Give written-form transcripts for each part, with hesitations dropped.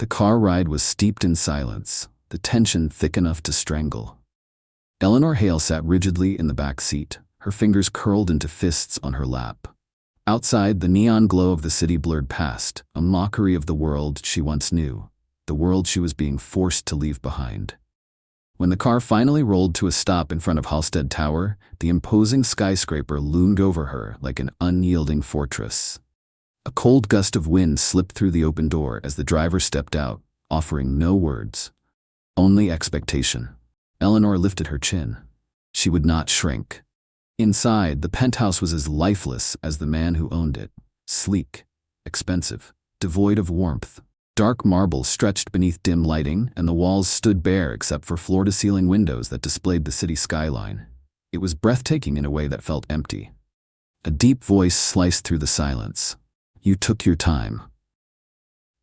The car ride was steeped in silence, the tension thick enough to strangle. Eleanor Hale sat rigidly in the back seat, her fingers curled into fists on her lap. Outside, the neon glow of the city blurred past, a mockery of the world she once knew, the world she was being forced to leave behind. When the car finally rolled to a stop in front of Halstead Tower, the imposing skyscraper loomed over her like an unyielding fortress. A cold gust of wind slipped through the open door as the driver stepped out, offering no words, only expectation. Eleanor lifted her chin. She would not shrink. Inside, the penthouse was as lifeless as the man who owned it. Sleek, expensive, devoid of warmth. Dark marble stretched beneath dim lighting, and the walls stood bare except for floor-to-ceiling windows that displayed the city skyline. It was breathtaking in a way that felt empty. A deep voice sliced through the silence. "You took your time."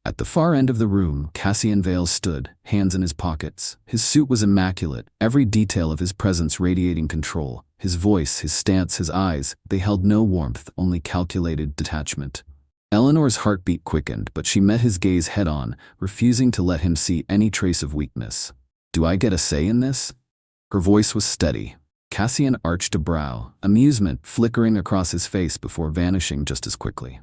At the far end of the room, Cassian Vale stood, hands in his pockets. His suit was immaculate, every detail of his presence radiating control. His voice, his stance, his eyes, they held no warmth, only calculated detachment. Eleanor's heartbeat quickened, but she met his gaze head-on, refusing to let him see any trace of weakness. "Do I get a say in this?" Her voice was steady. Cassian arched a brow, amusement flickering across his face before vanishing just as quickly.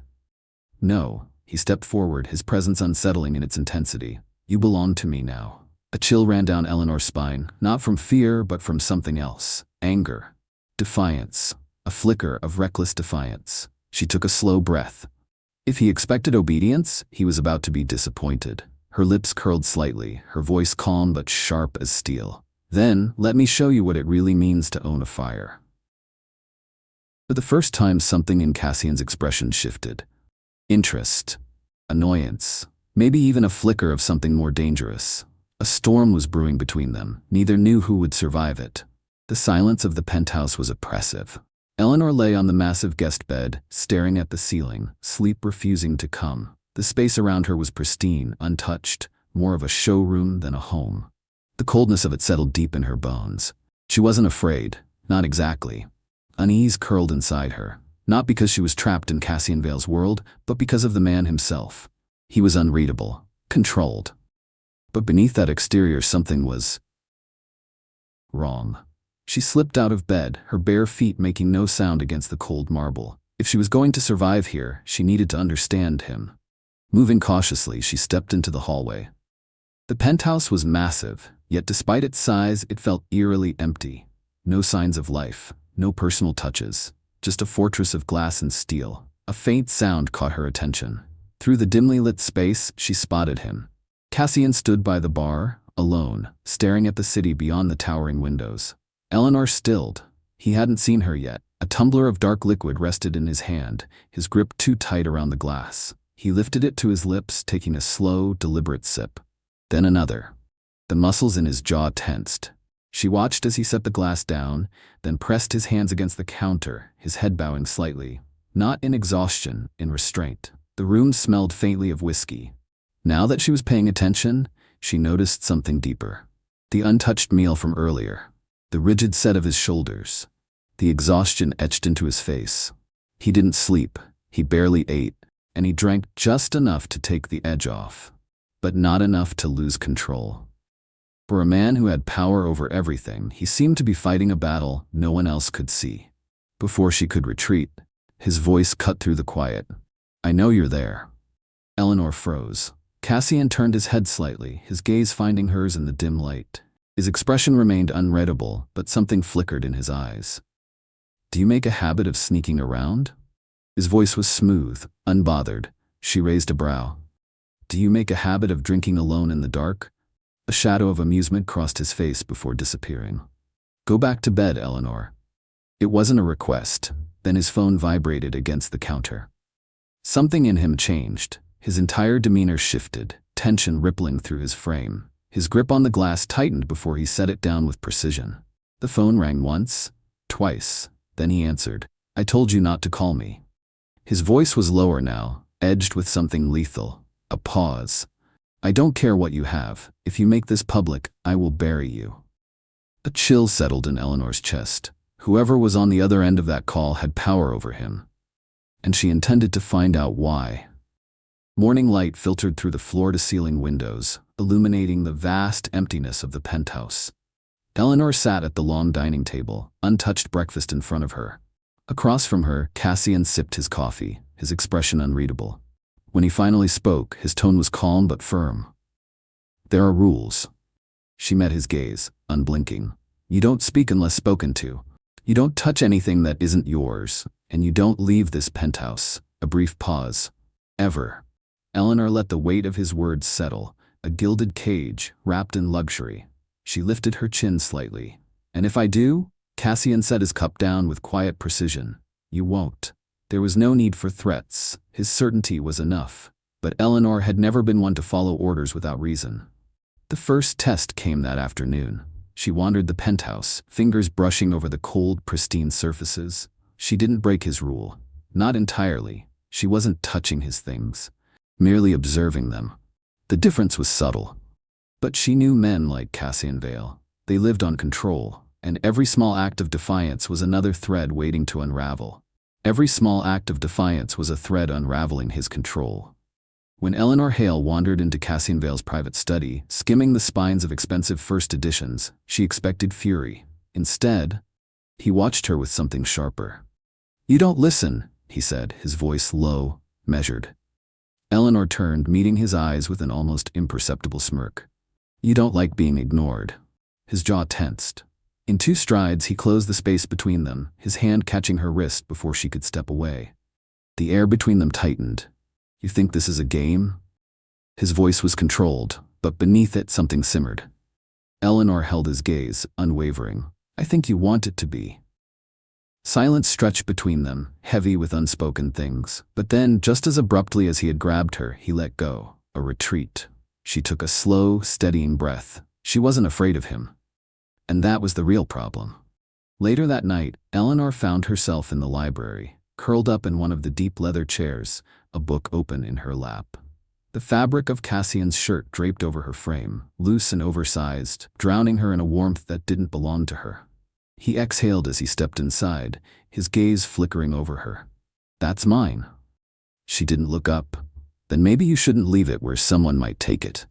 "No." He stepped forward, his presence unsettling in its intensity. "You belong to me now." A chill ran down Eleanor's spine, not from fear, but from something else. Anger. Defiance. A flicker of reckless defiance. She took a slow breath. If he expected obedience, he was about to be disappointed. Her lips curled slightly, her voice calm but sharp as steel. "Then, let me show you what it really means to own a fire." For the first time, something in Cassian's expression shifted. Interest. Annoyance. Maybe even a flicker of something more dangerous. A storm was brewing between them. Neither knew who would survive it. The silence of the penthouse was oppressive. Eleanor lay on the massive guest bed, staring at the ceiling, sleep refusing to come. The space around her was pristine, untouched, more of a showroom than a home. The coldness of it settled deep in her bones. She wasn't afraid, not exactly. Unease curled inside her. Not because she was trapped in Cassian Vale's world, but because of the man himself. He was unreadable, controlled. But beneath that exterior something was wrong. She slipped out of bed, her bare feet making no sound against the cold marble. If she was going to survive here, she needed to understand him. Moving cautiously, she stepped into the hallway. The penthouse was massive, yet despite its size, it felt eerily empty. No signs of life, no personal touches. Just a fortress of glass and steel. A faint sound caught her attention. Through the dimly lit space, she spotted him. Cassian stood by the bar, alone, staring at the city beyond the towering windows. Eleanor stilled. He hadn't seen her yet. A tumbler of dark liquid rested in his hand, his grip too tight around the glass. He lifted it to his lips, taking a slow, deliberate sip. Then another. The muscles in his jaw tensed. She watched as he set the glass down, then pressed his hands against the counter, his head bowing slightly. Not in exhaustion, in restraint. The room smelled faintly of whiskey. Now that she was paying attention, she noticed something deeper. The untouched meal from earlier. The rigid set of his shoulders. The exhaustion etched into his face. He didn't sleep, he barely ate, and he drank just enough to take the edge off. But not enough to lose control. For a man who had power over everything, he seemed to be fighting a battle no one else could see. Before she could retreat, his voice cut through the quiet. "I know you're there." Eleanor froze. Cassian turned his head slightly, his gaze finding hers in the dim light. His expression remained unreadable, but something flickered in his eyes. "Do you make a habit of sneaking around?" His voice was smooth, unbothered. She raised a brow. "Do you make a habit of drinking alone in the dark?" A shadow of amusement crossed his face before disappearing. "Go back to bed, Eleanor." It wasn't a request. Then his phone vibrated against the counter. Something in him changed. His entire demeanor shifted, tension rippling through his frame. His grip on the glass tightened before he set it down with precision. The phone rang once, twice, then he answered. "I told you not to call me." His voice was lower now, edged with something lethal. A pause. "I don't care what you have. If you make this public, I will bury you." A chill settled in Eleanor's chest. Whoever was on the other end of that call had power over him. And she intended to find out why. Morning light filtered through the floor-to-ceiling windows, illuminating the vast emptiness of the penthouse. Eleanor sat at the long dining table, untouched breakfast in front of her. Across from her, Cassian sipped his coffee, his expression unreadable. When he finally spoke, his tone was calm but firm. "There are rules." She met his gaze, unblinking. "You don't speak unless spoken to. You don't touch anything that isn't yours, and you don't leave this penthouse." A brief pause. "Ever." Eleanor let the weight of his words settle, a gilded cage, wrapped in luxury. She lifted her chin slightly. "And if I do?" Cassian set his cup down with quiet precision. "You won't." There was no need for threats. His certainty was enough. But Eleanor had never been one to follow orders without reason. The first test came that afternoon. She wandered the penthouse, fingers brushing over the cold, pristine surfaces. She didn't break his rule. Not entirely. She wasn't touching his things, merely observing them. The difference was subtle. But she knew men like Cassian Vale. They lived on control, and every small act of defiance was another thread waiting to unravel. Every small act of defiance was a thread unraveling his control. When Eleanor Hale wandered into Cassian Vale's private study, skimming the spines of expensive first editions, she expected fury. Instead, he watched her with something sharper. "You don't listen," he said, his voice low, measured. Eleanor turned, meeting his eyes with an almost imperceptible smirk. "You don't like being ignored." His jaw tensed. In 2 strides, he closed the space between them, his hand catching her wrist before she could step away. The air between them tightened. "You think this is a game?" His voice was controlled, but beneath it something simmered. Eleanor held his gaze, unwavering. "I think you want it to be." Silence stretched between them, heavy with unspoken things. But then, just as abruptly as he had grabbed her, he let go. A retreat. She took a slow, steadying breath. She wasn't afraid of him. And that was the real problem. Later that night, Eleanor found herself in the library, curled up in one of the deep leather chairs, a book open in her lap. The fabric of Cassian's shirt draped over her frame, loose and oversized, drowning her in a warmth that didn't belong to her. He exhaled as he stepped inside, his gaze flickering over her. "That's mine." She didn't look up. "Then maybe you shouldn't leave it where someone might take it."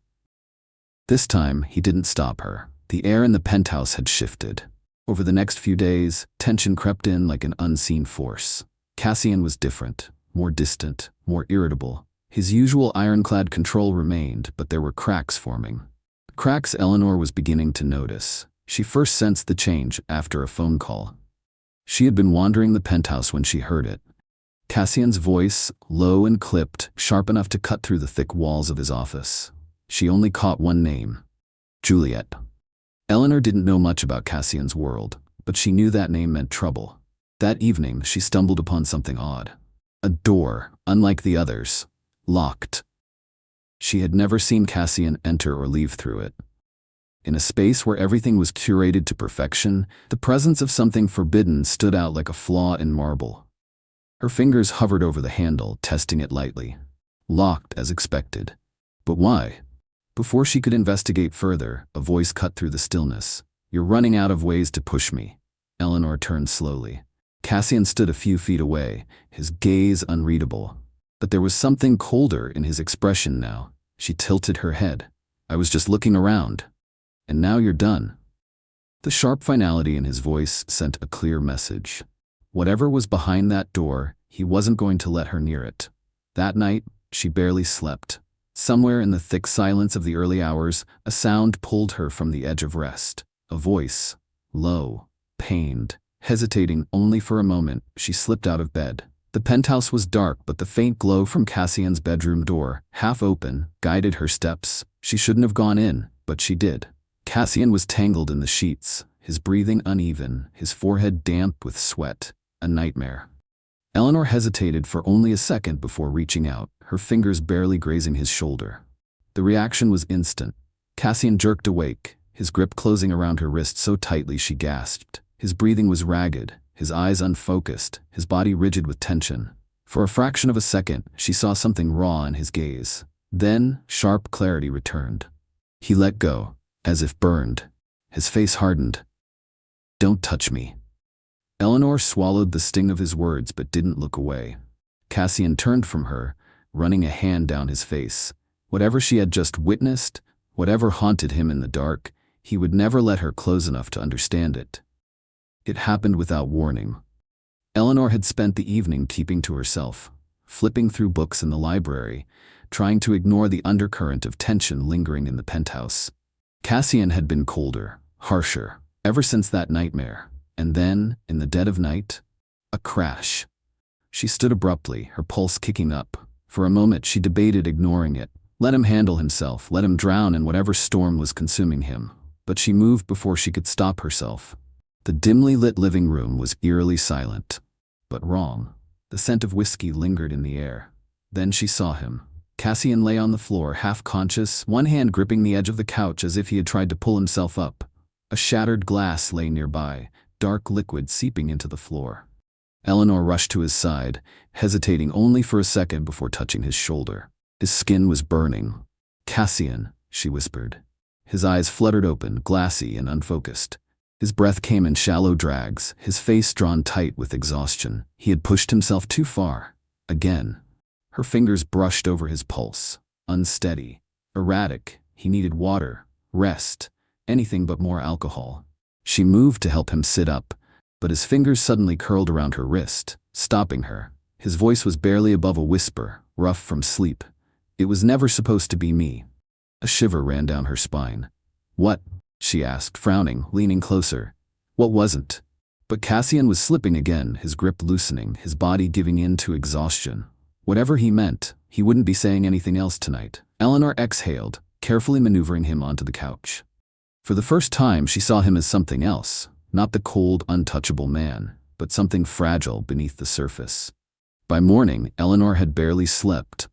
This time, he didn't stop her. The air in the penthouse had shifted. Over the next few days, tension crept in like an unseen force. Cassian was different, more distant, more irritable. His usual ironclad control remained, but there were cracks forming. Cracks Eleanor was beginning to notice. She first sensed the change after a phone call. She had been wandering the penthouse when she heard it. Cassian's voice, low and clipped, sharp enough to cut through the thick walls of his office. She only caught one name: Juliet. Eleanor didn't know much about Cassian's world, but she knew that name meant trouble. That evening, she stumbled upon something odd. A door, unlike the others, locked. She had never seen Cassian enter or leave through it. In a space where everything was curated to perfection, the presence of something forbidden stood out like a flaw in marble. Her fingers hovered over the handle, testing it lightly. Locked as expected. But why? Before she could investigate further, a voice cut through the stillness. "You're running out of ways to push me." Eleanor turned slowly. Cassian stood a few feet away, his gaze unreadable. But there was something colder in his expression now. She tilted her head. "I was just looking around. And now you're done." The sharp finality in his voice sent a clear message. Whatever was behind that door, he wasn't going to let her near it. That night, she barely slept. Somewhere in the thick silence of the early hours, a sound pulled her from the edge of rest. A voice, low, pained, hesitating only for a moment, she slipped out of bed. The penthouse was dark, but the faint glow from Cassian's bedroom door, half open, guided her steps. She shouldn't have gone in, but she did. Cassian was tangled in the sheets, his breathing uneven, his forehead damp with sweat. A nightmare. Eleanor hesitated for only a second before reaching out, her fingers barely grazing his shoulder. The reaction was instant. Cassian jerked awake, his grip closing around her wrist so tightly she gasped. His breathing was ragged, his eyes unfocused, his body rigid with tension. For a fraction of a second, she saw something raw in his gaze. Then, sharp clarity returned. He let go, as if burned. His face hardened. "Don't touch me." Eleanor swallowed the sting of his words but didn't look away. Cassian turned from her, running a hand down his face. Whatever she had just witnessed, whatever haunted him in the dark, he would never let her close enough to understand it. It happened without warning. Eleanor had spent the evening keeping to herself, flipping through books in the library, trying to ignore the undercurrent of tension lingering in the penthouse. Cassian had been colder, harsher, ever since that nightmare. And then, in the dead of night, a crash. She stood abruptly, her pulse kicking up. For a moment she debated ignoring it. Let him handle himself, let him drown in whatever storm was consuming him. But she moved before she could stop herself. The dimly lit living room was eerily silent. But wrong. The scent of whiskey lingered in the air. Then she saw him. Cassian lay on the floor, half-conscious, one hand gripping the edge of the couch as if he had tried to pull himself up. A shattered glass lay nearby, dark liquid seeping into the floor. Eleanor rushed to his side, hesitating only for a second before touching his shoulder. His skin was burning. "Cassian," she whispered. His eyes fluttered open, glassy and unfocused. His breath came in shallow drags, his face drawn tight with exhaustion. He had pushed himself too far. Again. Her fingers brushed over his pulse. Unsteady. Erratic. He needed water. Rest. Anything but more alcohol. She moved to help him sit up, but his fingers suddenly curled around her wrist, stopping her. His voice was barely above a whisper, rough from sleep. "It was never supposed to be me." A shiver ran down her spine. "What?" she asked, frowning, leaning closer. "What wasn't?" But Cassian was slipping again, his grip loosening, his body giving in to exhaustion. Whatever he meant, he wouldn't be saying anything else tonight. Eleanor exhaled, carefully maneuvering him onto the couch. For the first time, she saw him as something else, not the cold, untouchable man, but something fragile beneath the surface. By morning, Eleanor had barely slept.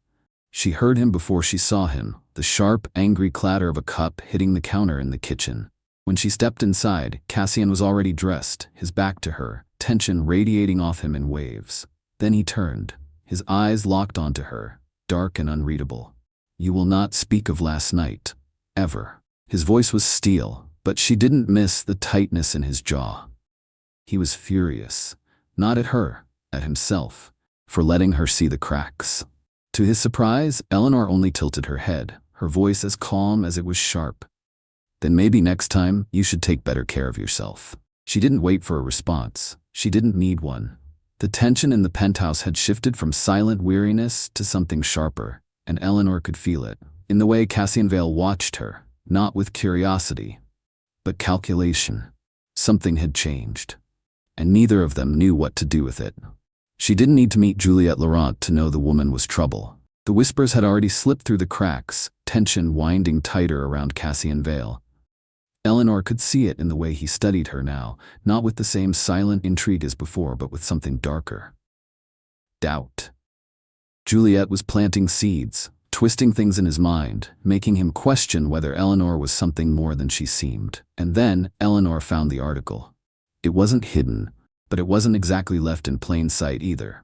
She heard him before she saw him, the sharp, angry clatter of a cup hitting the counter in the kitchen. When she stepped inside, Cassian was already dressed, his back to her, tension radiating off him in waves. Then he turned, his eyes locked onto her, dark and unreadable. "You will not speak of last night, ever." His voice was steel, but she didn't miss the tightness in his jaw. He was furious, not at her, at himself, for letting her see the cracks. To his surprise, Eleanor only tilted her head, her voice as calm as it was sharp. "Then maybe next time you should take better care of yourself." She didn't wait for a response. She didn't need one. The tension in the penthouse had shifted from silent weariness to something sharper, and Eleanor could feel it, in the way Cassian Vale watched her. Not with curiosity, but calculation. Something had changed, and neither of them knew what to do with it. She didn't need to meet Juliette Laurent to know the woman was trouble. The whispers had already slipped through the cracks, tension winding tighter around Cassian Vale. Eleanor could see it in the way he studied her now, not with the same silent intrigue as before, but with something darker. Doubt. Juliette was planting seeds, twisting things in his mind, making him question whether Eleanor was something more than she seemed. And then Eleanor found the article. It wasn't hidden, but it wasn't exactly left in plain sight either.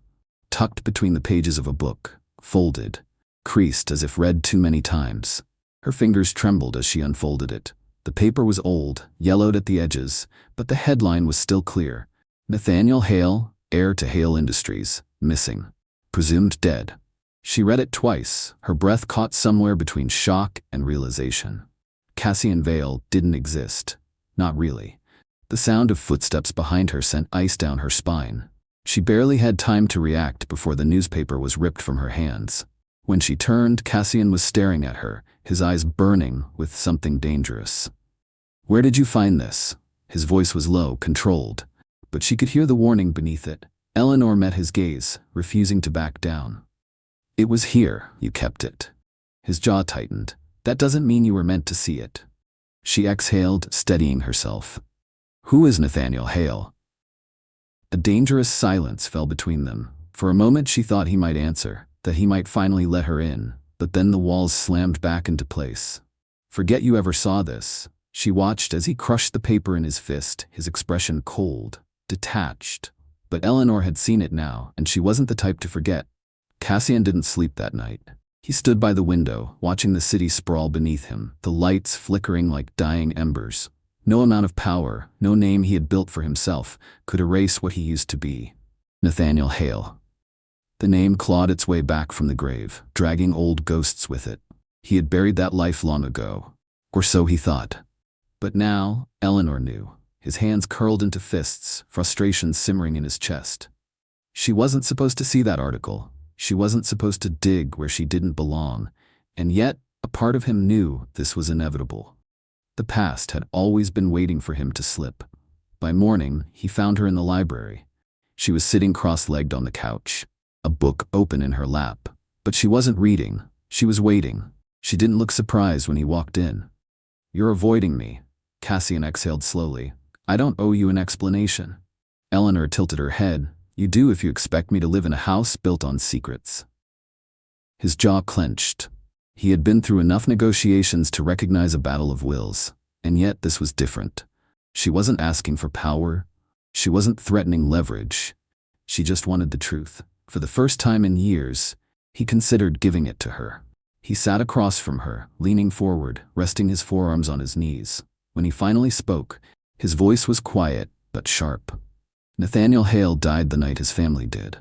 Tucked between the pages of a book, folded, creased as if read too many times. Her fingers trembled as she unfolded it. The paper was old, yellowed at the edges, but the headline was still clear. Nathaniel Hale, heir to Hale Industries, missing. Presumed dead. She read it twice, her breath caught somewhere between shock and realization. Cassian Vale didn't exist. Not really. The sound of footsteps behind her sent ice down her spine. She barely had time to react before the newspaper was ripped from her hands. When she turned, Cassian was staring at her, his eyes burning with something dangerous. "Where did you find this?" His voice was low, controlled, but she could hear the warning beneath it. Eleanor met his gaze, refusing to back down. "It was here, you kept it." His jaw tightened. "That doesn't mean you were meant to see it." She exhaled, steadying herself. "Who is Nathaniel Hale?" A dangerous silence fell between them. For a moment she thought he might answer, that he might finally let her in, but then the walls slammed back into place. "Forget you ever saw this." She watched as he crushed the paper in his fist, his expression cold, detached. But Eleanor had seen it now, and she wasn't the type to forget. Cassian didn't sleep that night. He stood by the window, watching the city sprawl beneath him, the lights flickering like dying embers. No amount of power, no name he had built for himself, could erase what he used to be. Nathaniel Hale. The name clawed its way back from the grave, dragging old ghosts with it. He had buried that life long ago. Or so he thought. But now, Eleanor knew. His hands curled into fists, frustration simmering in his chest. She wasn't supposed to see that article. She wasn't supposed to dig where she didn't belong. And yet, a part of him knew this was inevitable. The past had always been waiting for him to slip. By morning, he found her in the library. She was sitting cross-legged on the couch, a book open in her lap. But she wasn't reading. She was waiting. She didn't look surprised when he walked in. "You're avoiding me," Cassian exhaled slowly. "I don't owe you an explanation." Eleanor tilted her head. "You do if you expect me to live in a house built on secrets." His jaw clenched. He had been through enough negotiations to recognize a battle of wills, and yet this was different. She wasn't asking for power. She wasn't threatening leverage. She just wanted the truth. For the first time in years, he considered giving it to her. He sat across from her, leaning forward, resting his forearms on his knees. When he finally spoke, his voice was quiet but sharp. Nathaniel Hale died the night his family did.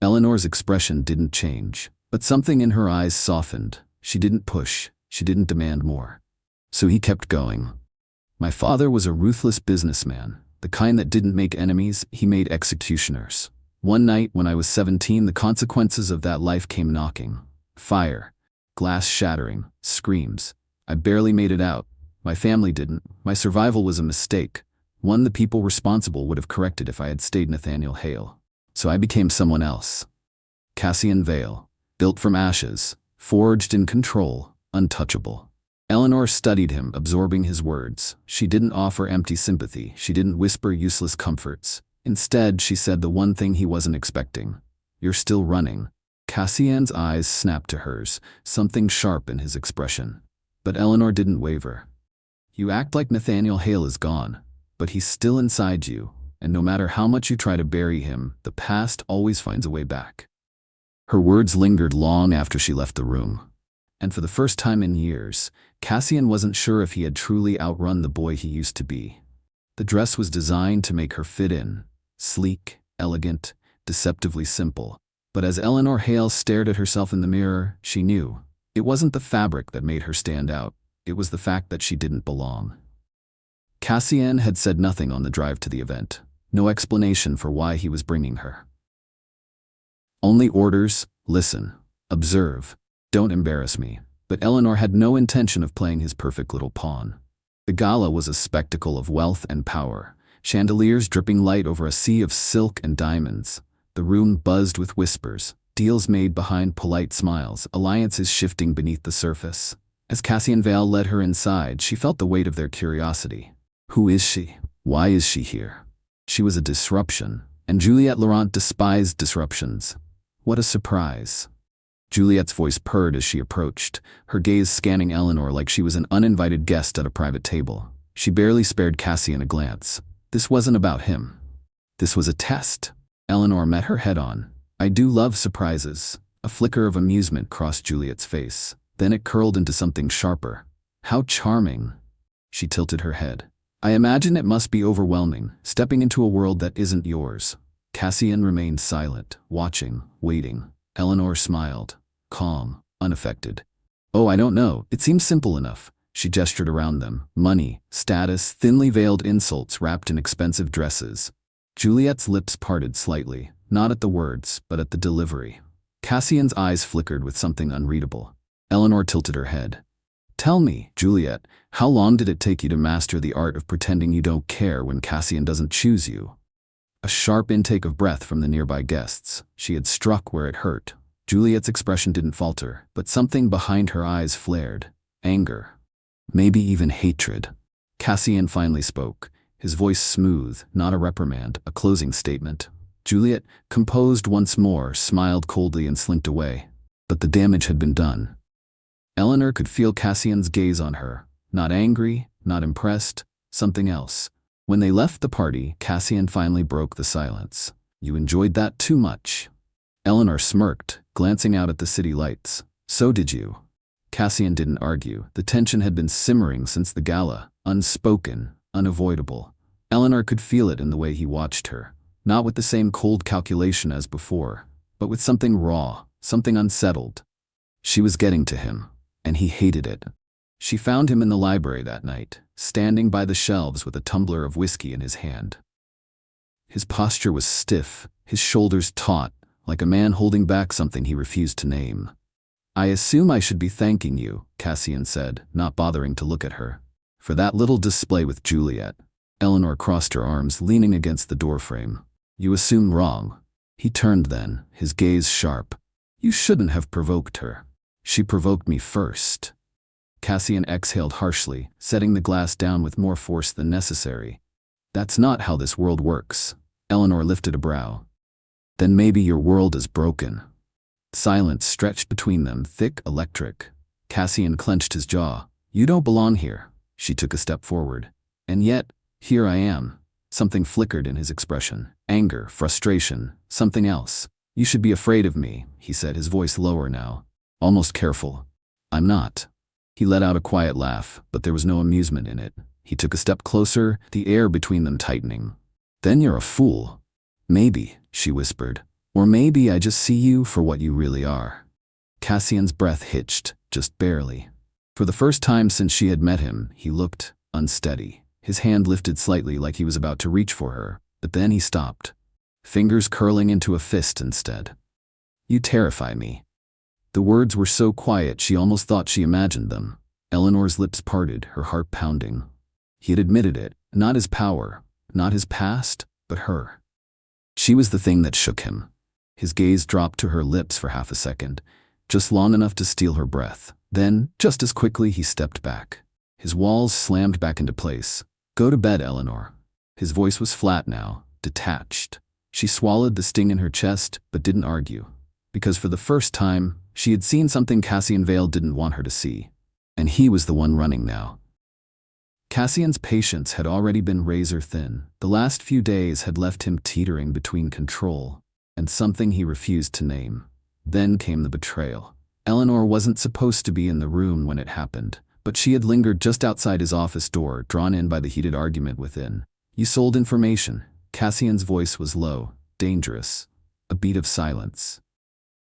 Eleanor's expression didn't change, but something in her eyes softened. She didn't push. She didn't demand more. So he kept going. "My father was a ruthless businessman, the kind that didn't make enemies, he made executioners. One night when I was 17, the consequences of that life came knocking. Fire, glass shattering, screams. I barely made it out. My family didn't. My survival was a mistake, one the people responsible would have corrected if I had stayed Nathaniel Hale. So I became someone else. Cassian Vale, built from ashes, forged in control, untouchable." Eleanor studied him, absorbing his words. She didn't offer empty sympathy. She didn't whisper useless comforts. Instead, she said the one thing he wasn't expecting. "You're still running." Cassian's eyes snapped to hers, something sharp in his expression. But Eleanor didn't waver. "You act like Nathaniel Hale is gone, but he's still inside you, and no matter how much you try to bury him, the past always finds a way back." Her words lingered long after she left the room. And for the first time in years, Cassian wasn't sure if he had truly outrun the boy he used to be. The dress was designed to make her fit in, sleek, elegant, deceptively simple. But as Eleanor Hale stared at herself in the mirror, she knew. It wasn't the fabric that made her stand out. It was the fact that she didn't belong. Cassian had said nothing on the drive to the event. No explanation for why he was bringing her. Only orders: listen, observe, don't embarrass me. But Eleanor had no intention of playing his perfect little pawn. The gala was a spectacle of wealth and power, chandeliers dripping light over a sea of silk and diamonds. The room buzzed with whispers, deals made behind polite smiles, alliances shifting beneath the surface. As Cassian Vale led her inside, she felt the weight of their curiosity. Who is she? Why is she here? She was a disruption, and Juliette Laurent despised disruptions. What a surprise. Juliette's voice purred as she approached, her gaze scanning Eleanor like she was an uninvited guest at a private table. She barely spared Cassian a glance. This wasn't about him. This was a test. Eleanor met her head on. "I do love surprises." A flicker of amusement crossed Juliette's face. Then it curled into something sharper. "How charming." She tilted her head. "I imagine it must be overwhelming, stepping into a world that isn't yours." Cassian remained silent, watching, waiting. Eleanor smiled, calm, unaffected. "Oh, I don't know. It seems simple enough." She gestured around them. Money, status, thinly veiled insults wrapped in expensive dresses. Juliette's lips parted slightly, not at the words, but at the delivery. Cassian's eyes flickered with something unreadable. Eleanor tilted her head. "Tell me, Juliette, how long did it take you to master the art of pretending you don't care when Cassian doesn't choose you?" A sharp intake of breath from the nearby guests. She had struck where it hurt. Juliette's expression didn't falter, but something behind her eyes flared. Anger. Maybe even hatred. Cassian finally spoke, his voice smooth, not a reprimand, a closing statement. Juliette, composed once more, smiled coldly and slinked away. But the damage had been done. Eleanor could feel Cassian's gaze on her. Not angry, not impressed, something else. When they left the party, Cassian finally broke the silence. "You enjoyed that too much." Eleanor smirked, glancing out at the city lights. "So did you." Cassian didn't argue. The tension had been simmering since the gala, unspoken, unavoidable. Eleanor could feel it in the way he watched her. Not with the same cold calculation as before, but with something raw, something unsettled. She was getting to him, and he hated it. She found him in the library that night, standing by the shelves with a tumbler of whiskey in his hand. His posture was stiff, his shoulders taut, like a man holding back something he refused to name. "I assume I should be thanking you," Cassian said, not bothering to look at her. "For that little display with Juliet." Eleanor crossed her arms, leaning against the doorframe. "You assume wrong." He turned then, his gaze sharp. "You shouldn't have provoked her. She provoked me first." Cassian exhaled harshly, setting the glass down with more force than necessary. "That's not how this world works." Eleanor lifted a brow. "Then maybe your world is broken." Silence stretched between them, thick, electric. Cassian clenched his jaw. "You don't belong here." She took a step forward. "And yet, here I am." Something flickered in his expression. Anger, frustration, something else. "You should be afraid of me," he said, his voice lower now, almost careful. "I'm not." He let out a quiet laugh, but there was no amusement in it. He took a step closer, the air between them tightening. "Then you're a fool." "Maybe," she whispered. "Or maybe I just see you for what you really are." Cassian's breath hitched, just barely. For the first time since she had met him, he looked unsteady. His hand lifted slightly like he was about to reach for her, but then he stopped, fingers curling into a fist instead. "You terrify me." The words were so quiet she almost thought she imagined them. Eleanor's lips parted, her heart pounding. He had admitted it, not his power, not his past, but her. She was the thing that shook him. His gaze dropped to her lips for half a second, just long enough to steal her breath. Then, just as quickly, he stepped back. His walls slammed back into place. "Go to bed, Eleanor." His voice was flat now, detached. She swallowed the sting in her chest, but didn't argue. Because for the first time, she had seen something Cassian Vale didn't want her to see. And he was the one running now. Cassian's patience had already been razor thin. The last few days had left him teetering between control and something he refused to name. Then came the betrayal. Eleanor wasn't supposed to be in the room when it happened, but she had lingered just outside his office door, drawn in by the heated argument within. "You sold information." Cassian's voice was low, dangerous, a beat of silence.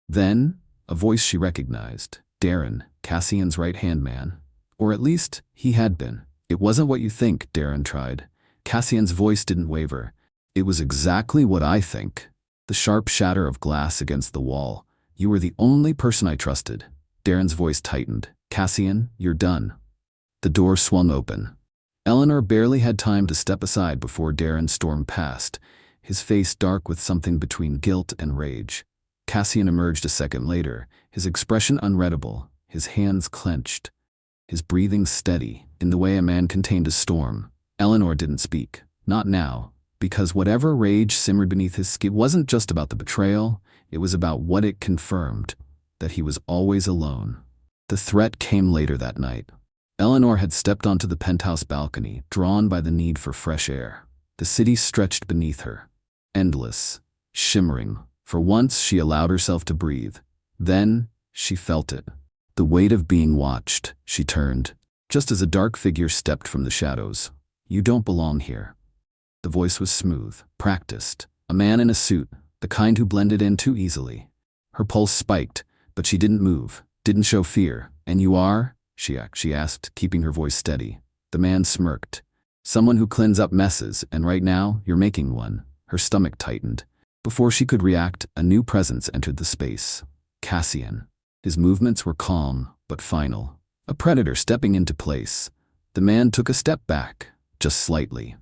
Then, a voice she recognized. Darren, Cassian's right-hand man. Or at least, he had been. "It wasn't what you think," Darren tried. Cassian's voice didn't waver. "It was exactly what I think." The sharp shatter of glass against the wall. "You were the only person I trusted." Darren's voice tightened. "Cassian, you're done." The door swung open. Eleanor barely had time to step aside before Darren stormed past, his face dark with something between guilt and rage. Cassian emerged a second later, his expression unreadable, his hands clenched, his breathing steady, in the way a man contained a storm. Eleanor didn't speak. Not now, because whatever rage simmered beneath his skin wasn't just about the betrayal, it was about what it confirmed, that he was always alone. The threat came later that night. Eleanor had stepped onto the penthouse balcony, drawn by the need for fresh air. The city stretched beneath her, endless, shimmering. For once, she allowed herself to breathe. Then, she felt it. The weight of being watched. She turned, just as a dark figure stepped from the shadows. "You don't belong here." The voice was smooth, practiced. A man in a suit, the kind who blended in too easily. Her pulse spiked, but she didn't move, didn't show fear. "And you are?" she asked, keeping her voice steady. The man smirked. "Someone who cleans up messes, and right now, you're making one." Her stomach tightened. Before she could react, a new presence entered the space. Cassian. His movements were calm, but final. A predator stepping into place. The man took a step back, just slightly.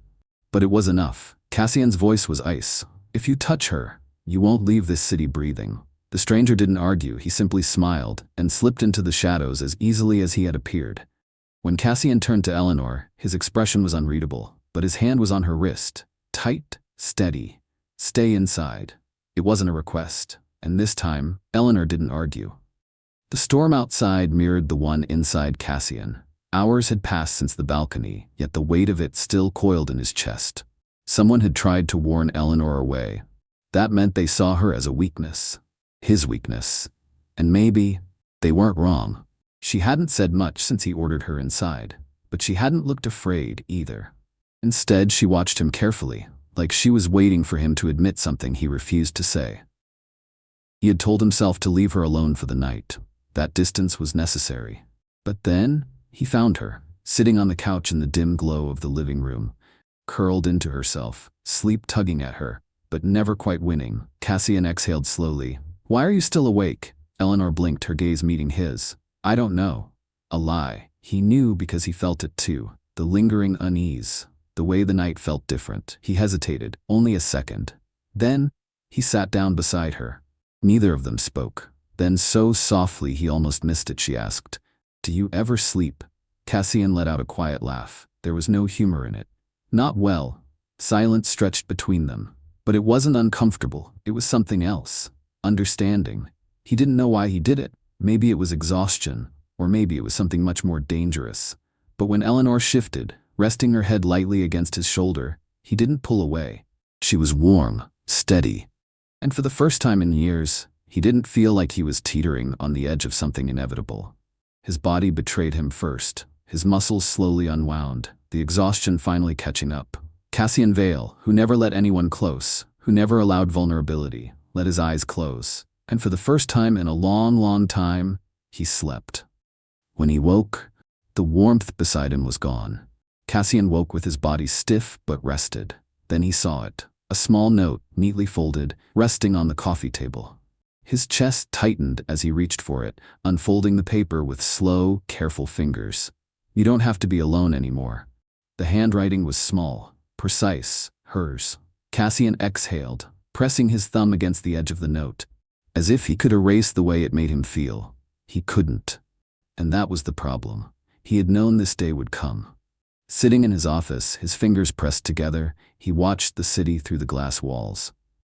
But it was enough. Cassian's voice was ice. "If you touch her, you won't leave this city breathing." The stranger didn't argue, he simply smiled, and slipped into the shadows as easily as he had appeared. When Cassian turned to Eleanor, his expression was unreadable, but his hand was on her wrist. Tight, steady. "Stay inside." It wasn't a request, and this time, Eleanor didn't argue. The storm outside mirrored the one inside Cassian. Hours had passed since the balcony, yet the weight of it still coiled in his chest. Someone had tried to warn Eleanor away. That meant they saw her as a weakness. His weakness. And maybe they weren't wrong. She hadn't said much since he ordered her inside, but she hadn't looked afraid either. Instead, she watched him carefully, like she was waiting for him to admit something he refused to say. He had told himself to leave her alone for the night. That distance was necessary. But then, he found her, sitting on the couch in the dim glow of the living room, curled into herself, sleep tugging at her, but never quite winning. Cassian exhaled slowly. "Why are you still awake?" Eleanor blinked, her gaze meeting his. "I don't know." A lie. He knew because he felt it too. The lingering unease. The way the night felt different. He hesitated, only a second. Then, he sat down beside her. Neither of them spoke. Then so softly he almost missed it, she asked, "Do you ever sleep?" Cassian let out a quiet laugh. There was no humor in it. "Not well." Silence stretched between them. But it wasn't uncomfortable. It was something else. Understanding. He didn't know why he did it. Maybe it was exhaustion, or maybe it was something much more dangerous. But when Eleanor shifted, resting her head lightly against his shoulder, he didn't pull away. She was warm, steady. And for the first time in years, he didn't feel like he was teetering on the edge of something inevitable. His body betrayed him first. His muscles slowly unwound, the exhaustion finally catching up. Cassian Vale, who never let anyone close, who never allowed vulnerability, let his eyes close. And for the first time in a long, long time, he slept. When he woke, the warmth beside him was gone. Cassian woke with his body stiff but rested. Then he saw it. A small note, neatly folded, resting on the coffee table. His chest tightened as he reached for it, unfolding the paper with slow, careful fingers. "You don't have to be alone anymore." The handwriting was small, precise, hers. Cassian exhaled, pressing his thumb against the edge of the note. As if he could erase the way it made him feel. He couldn't. And that was the problem. He had known this day would come. Sitting in his office, his fingers pressed together, he watched the city through the glass walls.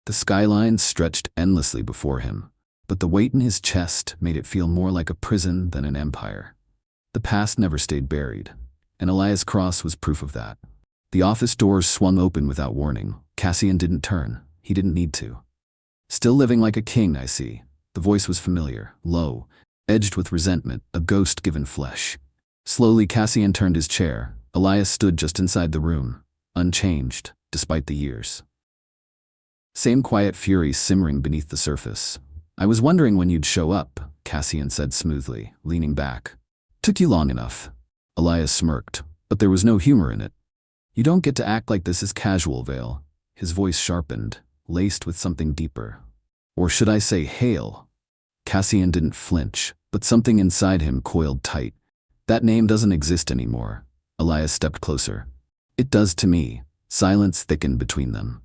The skyline stretched endlessly before him, but the weight in his chest made it feel more like a prison than an empire. The past never stayed buried, and Elias Cross was proof of that. The office doors swung open without warning. Cassian didn't turn. He didn't need to. "Still living like a king, I see." The voice was familiar, low, edged with resentment, a ghost given flesh. Slowly, Cassian turned his chair. Elias stood just inside the room, unchanged, despite the years. Same quiet fury simmering beneath the surface. "I was wondering when you'd show up," Cassian said smoothly, leaning back. "Took you long enough." Elias smirked, but there was no humor in it. "You don't get to act like this is casual, Vale." His voice sharpened, laced with something deeper. "Or should I say Hale?" Cassian didn't flinch, but something inside him coiled tight. "That name doesn't exist anymore." Elias stepped closer. "It does to me." Silence thickened between them.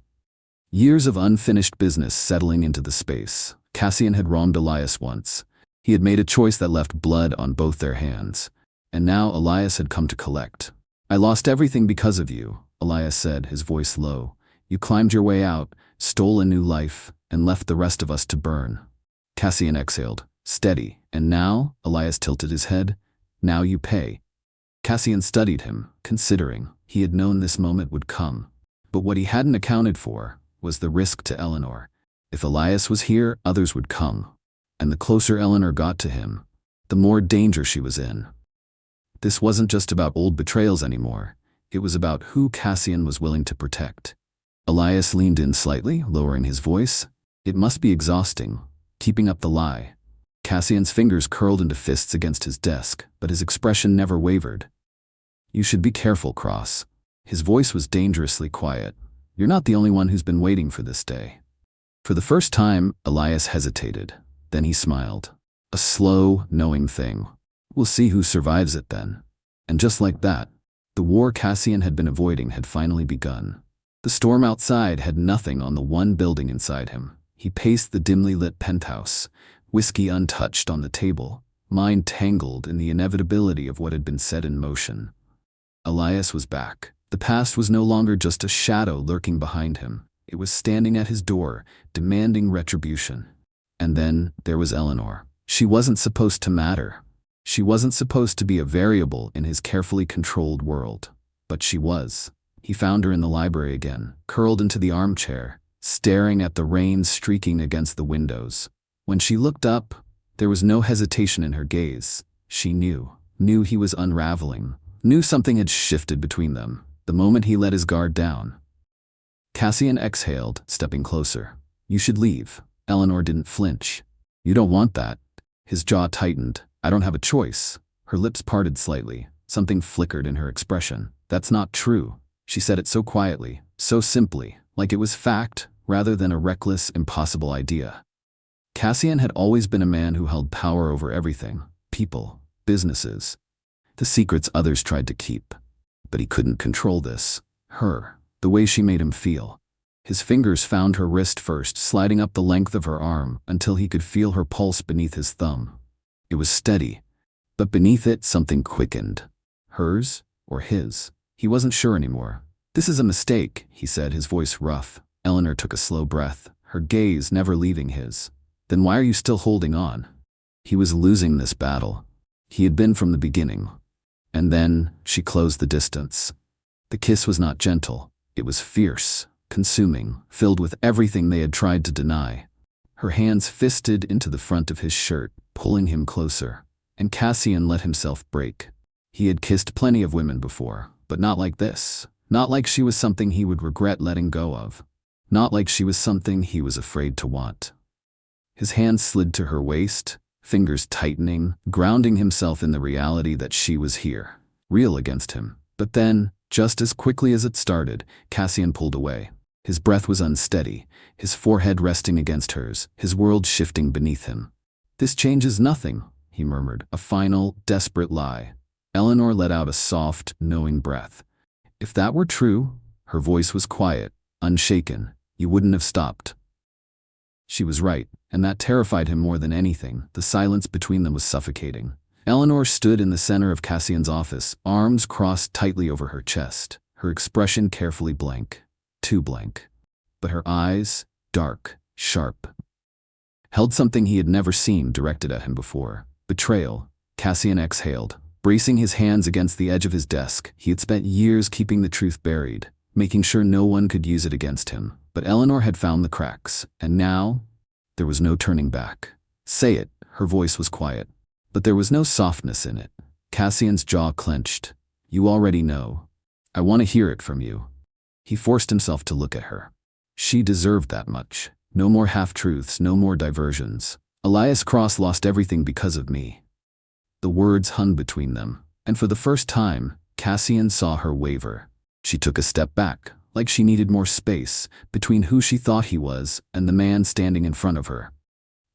Years of unfinished business settling into the space. Cassian had wronged Elias once. He had made a choice that left blood on both their hands. And now Elias had come to collect. "I lost everything because of you," Elias said, his voice low. "You climbed your way out, stole a new life, and left the rest of us to burn." Cassian exhaled, steady. "And now," Elias tilted his head, "now you pay." Cassian studied him, considering. He had known this moment would come. But what he hadn't accounted for was the risk to Eleanor. If Elias was here, others would come. And the closer Eleanor got to him, the more danger she was in. This wasn't just about old betrayals anymore. It was about who Cassian was willing to protect. Elias leaned in slightly, lowering his voice. "It must be exhausting, keeping up the lie." Cassian's fingers curled into fists against his desk, but his expression never wavered. "You should be careful, Cross." His voice was dangerously quiet. "You're not the only one who's been waiting for this day." For the first time, Elias hesitated. Then he smiled. A slow, knowing thing. "We'll see who survives it then." And just like that, the war Cassian had been avoiding had finally begun. The storm outside had nothing on the one building inside him. He paced the dimly lit penthouse, whiskey untouched on the table, mind tangled in the inevitability of what had been set in motion. Elias was back. The past was no longer just a shadow lurking behind him. It was standing at his door, demanding retribution. And then there was Eleanor. She wasn't supposed to matter. She wasn't supposed to be a variable in his carefully controlled world. But she was. He found her in the library again, curled into the armchair, staring at the rain streaking against the windows. When she looked up, there was no hesitation in her gaze. She knew he was unraveling, knew something had shifted between them, the moment he let his guard down. Cassian exhaled, stepping closer. "You should leave." Eleanor didn't flinch. You don't want that. His jaw tightened. I don't have a choice. Her lips parted slightly. Something flickered in her expression. That's not true. She said it so quietly, so simply, like it was fact rather than a reckless, impossible idea. Cassian had always been a man who held power over everything, people, businesses, the secrets others tried to keep. But he couldn't control this. Her, the way she made him feel. His fingers found her wrist first, sliding up the length of her arm until he could feel her pulse beneath his thumb. It was steady, but beneath it something quickened. Hers or his? He wasn't sure anymore. This is a mistake, he said, his voice rough. Eleanor took a slow breath, her gaze never leaving his. Then why are you still holding on? He was losing this battle. He had been from the beginning. And then she closed the distance. The kiss was not gentle. It was fierce, consuming, filled with everything they had tried to deny. Her hands fisted into the front of his shirt, pulling him closer. And Cassian let himself break. He had kissed plenty of women before, but not like this. Not like she was something he would regret letting go of. Not like she was something he was afraid to want. His hands slid to her waist, fingers tightening, grounding himself in the reality that she was here, real against him. But then, just as quickly as it started, Cassian pulled away. His breath was unsteady, his forehead resting against hers, his world shifting beneath him. This changes nothing, he murmured, a final, desperate lie. Eleanor let out a soft, knowing breath. If that were true, her voice was quiet, unshaken, you wouldn't have stopped. She was right, and that terrified him more than anything. The silence between them was suffocating. Eleanor stood in the center of Cassian's office, arms crossed tightly over her chest, her expression carefully blank, too blank. But her eyes, dark, sharp, held something he had never seen directed at him before. Betrayal. Cassian exhaled, bracing his hands against the edge of his desk. He had spent years keeping the truth buried, making sure no one could use it against him. But Eleanor had found the cracks, and now there was no turning back. Say it, her voice was quiet. But there was no softness in it. Cassian's jaw clenched. You already know. I want to hear it from you. He forced himself to look at her. She deserved that much. No more half-truths, no more diversions. Elias Cross lost everything because of me. The words hung between them, and for the first time, Cassian saw her waver. She took a step back, like she needed more space between who she thought he was and the man standing in front of her.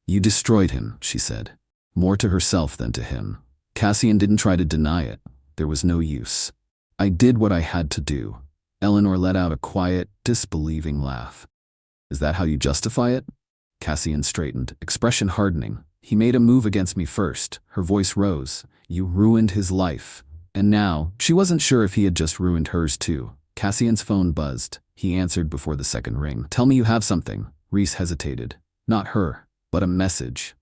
You destroyed him, she said, more to herself than to him. Cassian didn't try to deny it. There was no use. I did what I had to do. Eleanor let out a quiet, disbelieving laugh. Is that how you justify it? Cassian straightened, expression hardening. He made a move against me first. Her voice rose. You ruined his life. And now, she wasn't sure if he had just ruined hers too. Cassian's phone buzzed. He answered before the second ring. Tell me you have something. Reese hesitated. Not her, but a message.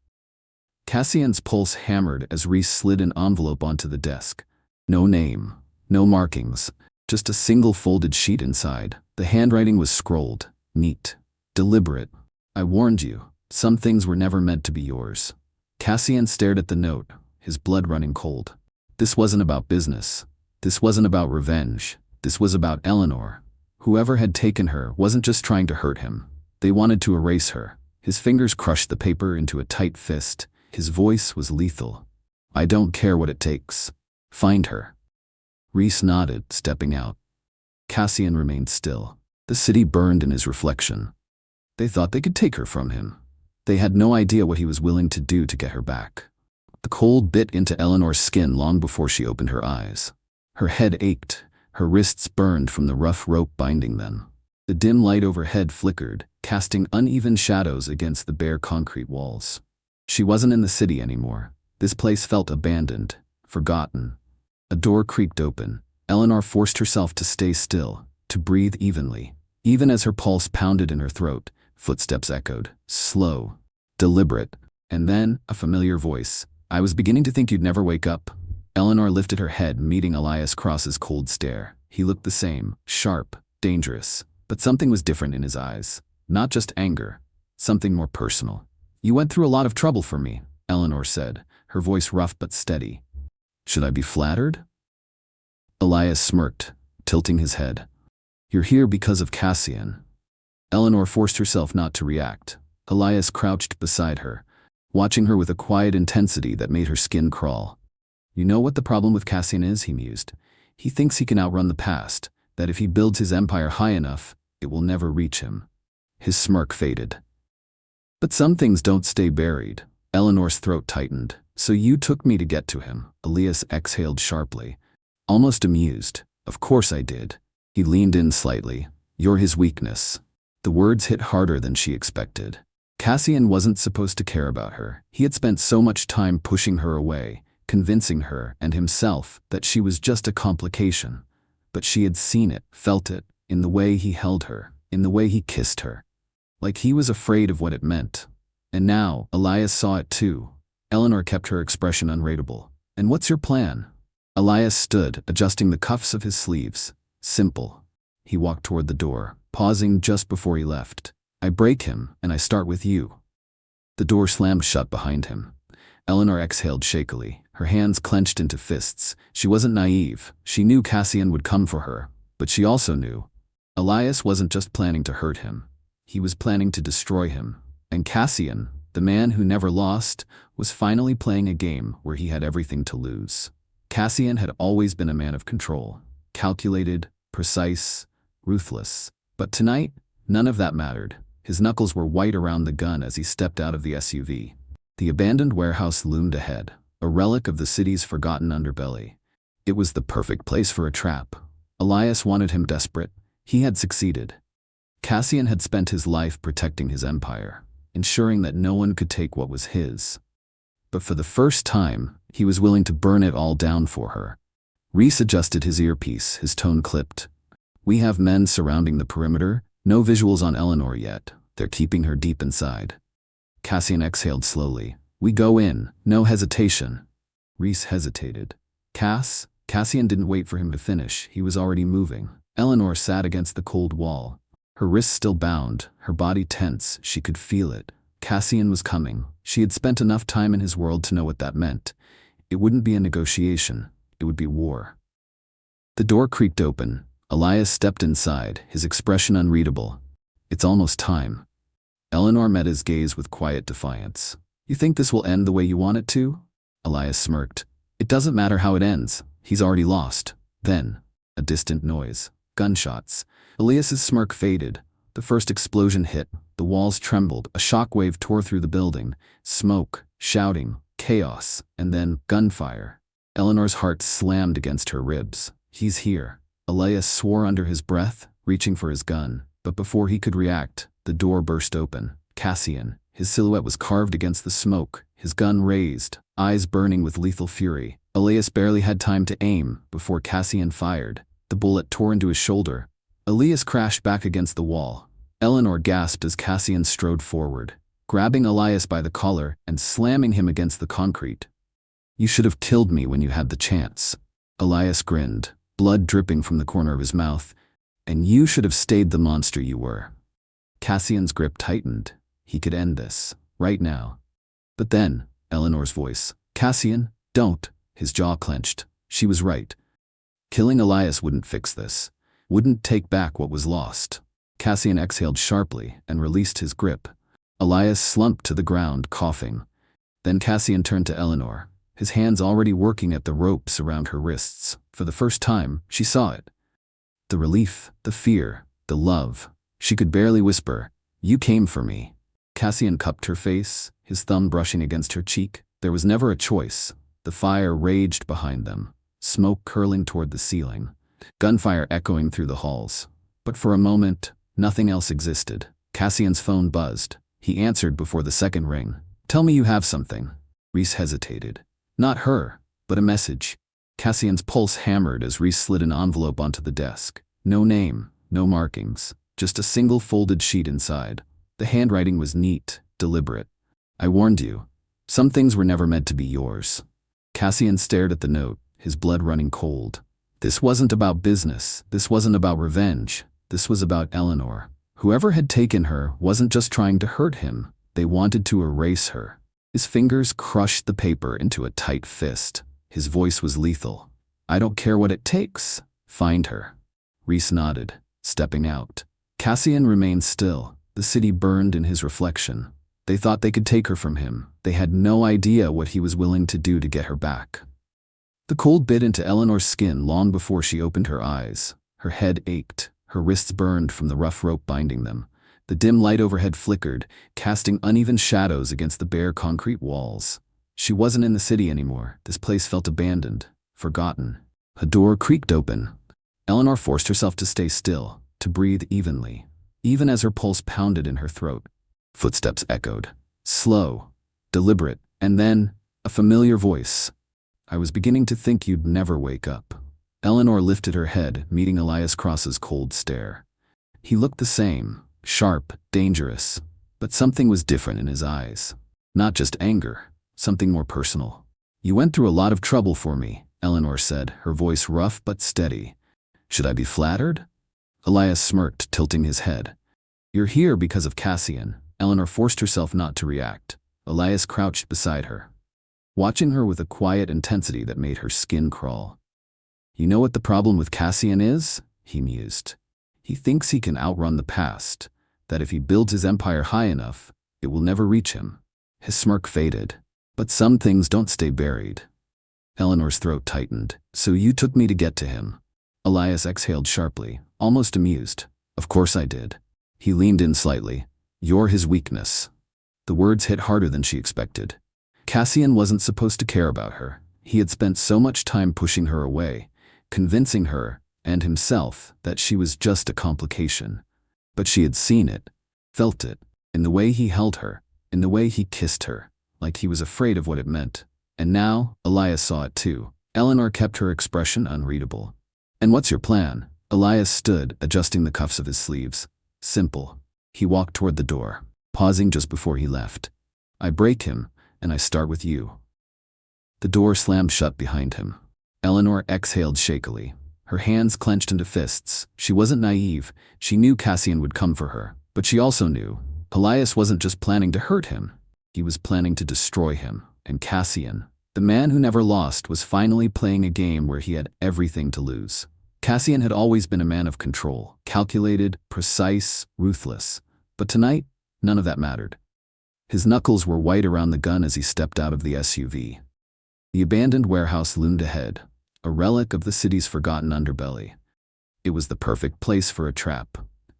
Cassian's pulse hammered as Reese slid an envelope onto the desk. No name, no markings, just a single folded sheet inside. The handwriting was scrolled, neat, deliberate. I warned you, some things were never meant to be yours. Cassian stared at the note, his blood running cold. This wasn't about business. This wasn't about revenge. This was about Eleanor. Whoever had taken her wasn't just trying to hurt him. They wanted to erase her. His fingers crushed the paper into a tight fist. His voice was lethal. I don't care what it takes. Find her. Reese nodded, stepping out. Cassian remained still. The city burned in his reflection. They thought they could take her from him. They had no idea what he was willing to do to get her back. The cold bit into Eleanor's skin long before she opened her eyes. Her head ached. Her wrists burned from the rough rope binding them. The dim light overhead flickered, casting uneven shadows against the bare concrete walls. She wasn't in the city anymore. This place felt abandoned, forgotten. A door creaked open. Eleanor forced herself to stay still, to breathe evenly. Even as her pulse pounded in her throat, footsteps echoed, slow, deliberate. And then, a familiar voice. I was beginning to think you'd never wake up. Eleanor lifted her head, meeting Elias Cross's cold stare. He looked the same, sharp, dangerous. But something was different in his eyes. Not just anger, something more personal. You went through a lot of trouble for me, Eleanor said, her voice rough but steady. Should I be flattered? Elias smirked, tilting his head. You're here because of Cassian. Eleanor forced herself not to react. Elias crouched beside her, watching her with a quiet intensity that made her skin crawl. You know what the problem with Cassian is, he mused. He thinks he can outrun the past, that if he builds his empire high enough, it will never reach him. His smirk faded. But some things don't stay buried. Eleanor's throat tightened. So you took me to get to him, Elias exhaled sharply, almost amused. Of course I did. He leaned in slightly. You're his weakness. The words hit harder than she expected. Cassian wasn't supposed to care about her. He had spent so much time pushing her away, convincing her and himself that she was just a complication. But she had seen it, felt it, in the way he held her, in the way he kissed her. Like he was afraid of what it meant. And now, Elias saw it too. Eleanor kept her expression unreadable. And what's your plan? Elias stood, adjusting the cuffs of his sleeves. Simple. He walked toward the door, pausing just before he left. I break him, and I start with you. The door slammed shut behind him. Eleanor exhaled shakily, her hands clenched into fists. She wasn't naive. She knew Cassian would come for her, but she also knew Elias wasn't just planning to hurt him. He was planning to destroy him. And Cassian, the man who never lost, was finally playing a game where he had everything to lose. Cassian had always been a man of control, calculated, precise, ruthless. But tonight, none of that mattered. His knuckles were white around the gun as he stepped out of the SUV. The abandoned warehouse loomed ahead, a relic of the city's forgotten underbelly. It was the perfect place for a trap. Elias wanted him desperate. He had succeeded. Cassian had spent his life protecting his empire, ensuring that no one could take what was his. But for the first time, he was willing to burn it all down for her. Reese adjusted his earpiece, his tone clipped. We have men surrounding the perimeter, no visuals on Eleanor yet. They're keeping her deep inside. Cassian exhaled slowly. We go in, no hesitation. Reese hesitated. Cassian didn't wait for him to finish. He was already moving. Eleanor sat against the cold wall. Her wrists still bound, her body tense. She could feel it. Cassian was coming. She had spent enough time in his world to know what that meant. It wouldn't be a negotiation. It would be war. The door creaked open. Elias stepped inside, his expression unreadable. It's almost time. Eleanor met his gaze with quiet defiance. You think this will end the way you want it to? Elias smirked. It doesn't matter how it ends. He's already lost. Then, a distant noise. Gunshots. Elias's smirk faded. The first explosion hit. The walls trembled. A shockwave tore through the building. Smoke, shouting, chaos, and then gunfire. Eleanor's heart slammed against her ribs. He's here. Elias swore under his breath, reaching for his gun. But before he could react, the door burst open. Cassian. His silhouette was carved against the smoke, his gun raised, eyes burning with lethal fury. Elias barely had time to aim before Cassian fired. The bullet tore into his shoulder. Elias crashed back against the wall. Eleanor gasped as Cassian strode forward, grabbing Elias by the collar and slamming him against the concrete. You should have killed me when you had the chance. Elias grinned, blood dripping from the corner of his mouth. And you should have stayed the monster you were. Cassian's grip tightened. He could end this, right now. But then, Eleanor's voice. Cassian, don't. His jaw clenched. She was right. Killing Elias wouldn't fix this. Wouldn't take back what was lost. Cassian exhaled sharply and released his grip. Elias slumped to the ground, coughing. Then Cassian turned to Eleanor, his hands already working at the ropes around her wrists. For the first time, she saw it. The relief, the fear, the love. She could barely whisper, You came for me. Cassian cupped her face, his thumb brushing against her cheek. There was never a choice. The fire raged behind them, smoke curling toward the ceiling, gunfire echoing through the halls. But for a moment, nothing else existed. Cassian's phone buzzed. He answered before the second ring. Tell me you have something. Reese hesitated. Not her, but a message. Cassian's pulse hammered as Reese slid an envelope onto the desk. No name, no markings, just a single folded sheet inside. The handwriting was neat, deliberate. I warned you. Some things were never meant to be yours. Cassian stared at the note, his blood running cold. This wasn't about business. This wasn't about revenge. This was about Eleanor. Whoever had taken her wasn't just trying to hurt him. They wanted to erase her. His fingers crushed the paper into a tight fist. His voice was lethal. I don't care what it takes. Find her. Reese nodded, stepping out. Cassian remained still. The city burned in his reflection. They thought they could take her from him. They had no idea what he was willing to do to get her back. The cold bit into Eleanor's skin long before she opened her eyes. Her head ached, her wrists burned from the rough rope binding them. The dim light overhead flickered, casting uneven shadows against the bare concrete walls. She wasn't in the city anymore. This place felt abandoned, forgotten. A door creaked open. Eleanor forced herself to stay still, to breathe evenly, even as her pulse pounded in her throat. Footsteps echoed, slow, deliberate, and then a familiar voice. "I was beginning to think you'd never wake up." Eleanor lifted her head, meeting Elias Cross's cold stare. He looked the same, sharp, dangerous, but something was different in his eyes. Not just anger, something more personal. "You went through a lot of trouble for me," Eleanor said, her voice rough but steady. "Should I be flattered?" Elias smirked, tilting his head. "You're here because of Cassian." Eleanor forced herself not to react. Elias crouched beside her, watching her with a quiet intensity that made her skin crawl. "You know what the problem with Cassian is?" he mused. "He thinks he can outrun the past, that if he builds his empire high enough, it will never reach him." His smirk faded. "But some things don't stay buried." Eleanor's throat tightened. "So you took me to get to him?" Elias exhaled sharply, almost amused. "Of course I did." He leaned in slightly. "You're his weakness." The words hit harder than she expected. Cassian wasn't supposed to care about her. He had spent so much time pushing her away, convincing her and himself that she was just a complication. But she had seen it, felt it, in the way he held her, in the way he kissed her, like he was afraid of what it meant. And now, Elias saw it too. Eleanor kept her expression unreadable. "And what's your plan?" Elias stood, adjusting the cuffs of his sleeves. "Simple." He walked toward the door, pausing just before he left. "I break him, and I start with you." The door slammed shut behind him. Eleanor exhaled shakily. Her hands clenched into fists. She wasn't naive. She knew Cassian would come for her. But she also knew Elias wasn't just planning to hurt him. He was planning to destroy him. And Cassian, the man who never lost, was finally playing a game where he had everything to lose. Cassian had always been a man of control, calculated, precise, ruthless. But tonight, none of that mattered. His knuckles were white around the gun as he stepped out of the SUV. The abandoned warehouse loomed ahead, a relic of the city's forgotten underbelly. It was the perfect place for a trap.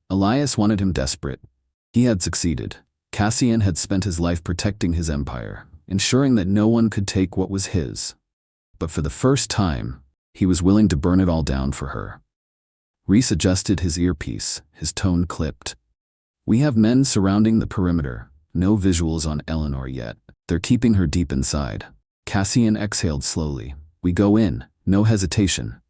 Elias wanted him desperate. He had succeeded. Cassian had spent his life protecting his empire, ensuring that no one could take what was his. But for the first time, he was willing to burn it all down for her. Reese adjusted his earpiece, his tone clipped. "We have men surrounding the perimeter. No visuals on Eleanor yet. They're keeping her deep inside." Cassian exhaled slowly. "We go in, no hesitation."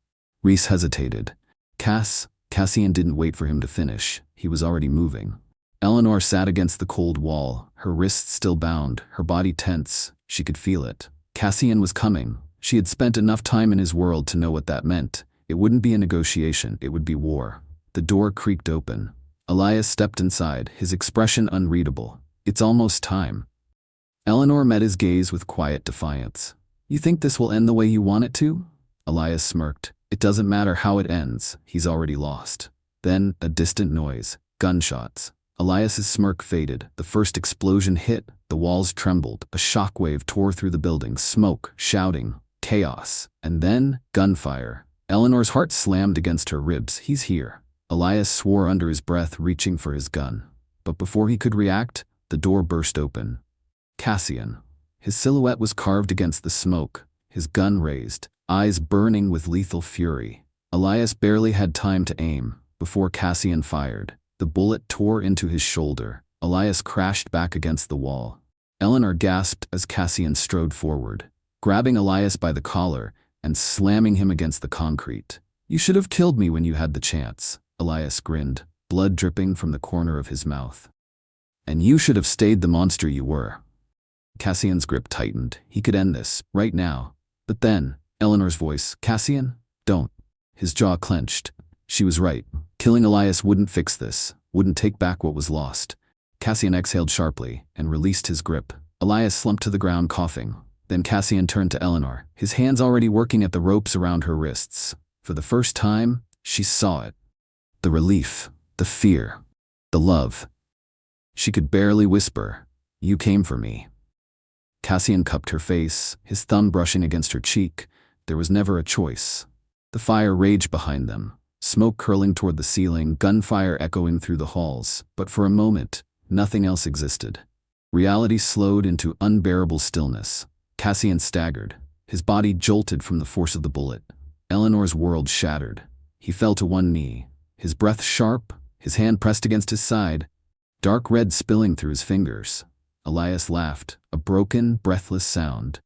Reese hesitated. Cassian didn't wait for him to finish. He was already moving. Eleanor sat against the cold wall, her wrists still bound, her body tense. She could feel it. Cassian was coming. She had spent enough time in his world to know what that meant. It wouldn't be a negotiation, it would be war. The door creaked open. Elias stepped inside, his expression unreadable. "It's almost time." Eleanor met his gaze with quiet defiance. "You think this will end the way you want it to?" Elias smirked. "It doesn't matter how it ends, he's already lost." Then, a distant noise. Gunshots. Elias's smirk faded. The first explosion hit. The walls trembled. A shockwave tore through the building. Smoke, shouting, chaos. And then, gunfire. Eleanor's heart slammed against her ribs. "He's here." Elias swore under his breath, reaching for his gun. But before he could react, the door burst open. Cassian. His silhouette was carved against the smoke, his gun raised, eyes burning with lethal fury. Elias barely had time to aim before Cassian fired. The bullet tore into his shoulder. Elias crashed back against the wall. Eleanor gasped as Cassian strode forward, grabbing Elias by the collar and slamming him against the concrete. "You should have killed me when you had the chance." Elias grinned, blood dripping from the corner of his mouth. "And you should have stayed the monster you were." Cassian's grip tightened. He could end this, right now. But then, Eleanor's voice, "Cassian, don't." His jaw clenched. She was right. Killing Elias wouldn't fix this, wouldn't take back what was lost. Cassian exhaled sharply and released his grip. Elias slumped to the ground, coughing. Then Cassian turned to Eleanor, his hands already working at the ropes around her wrists. For the first time, she saw it. The relief, the fear, the love. She could barely whisper, You came for me. Cassian cupped her face, his thumb brushing against her cheek. There was never a choice. The fire raged behind them, smoke curling toward the ceiling, gunfire echoing through the halls, but for a moment, nothing else existed. Reality slowed into unbearable stillness. Cassian staggered, his body jolted from the force of the bullet. Eleanor's world shattered. He fell to one knee, his breath sharp, his hand pressed against his side, dark red spilling through his fingers. Elias laughed, a broken, breathless sound.